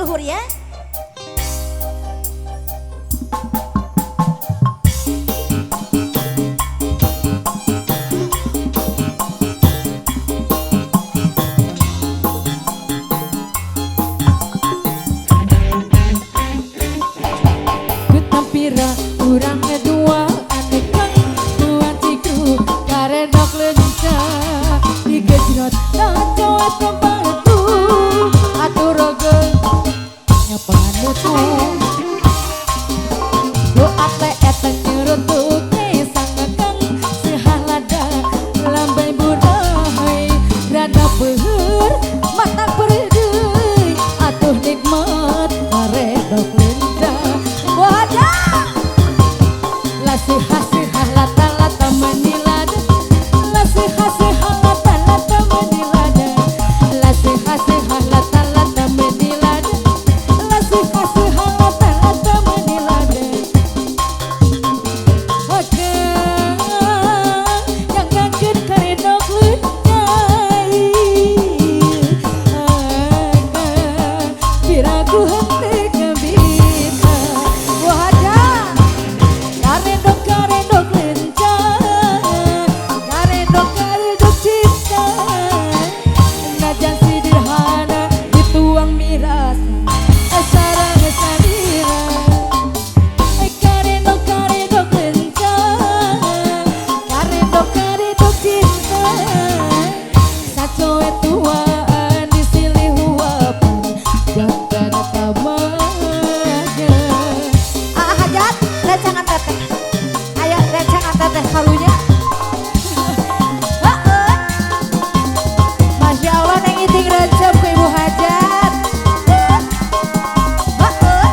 luhur ya. Kutampira urang kedua anekang tuan cikru karedok lenca digejrot lancoet pembatu atur rogel nyapanganutu doa teh eteng nyurutuk sang ngekang sehalada lambai budai rada beuheur mata perdeui atuh nikmat karedok lenca wajah lasih hasih lata lata menilada lasih hasih lata lata menilada lasih hasih lata lata menilada lasih hasih lata lata menilada oke yang ngangkeun karedok lencai piraku henteu kebita wajah karedok karedok lencai karedok cinta najan sederhana dituang mirasa sareng salira karedok karedok lencai karedok cinta sacoe tuaan disilih huapan jangan tamaga Hajat, recangan teteh. Ayo recangan teteh halunya. Heeh. Masya Allah neng iting recep ke ibu hajat. Heeh.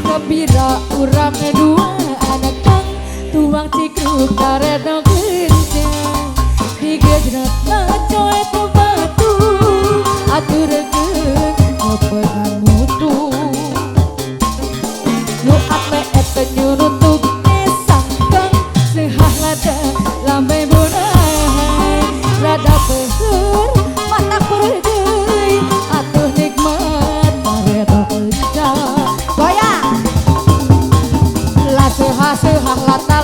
Kebira urang dua anak kang tuang cikru karedok lencang digejrot lacoe batu atur reugeun ngepeungan mutu nu ape eta nyurutuk sang kang sehalada lambe budai rada beuheur mata perdeui atuh nikmat karedok lencang Goyang. lasih hasih lata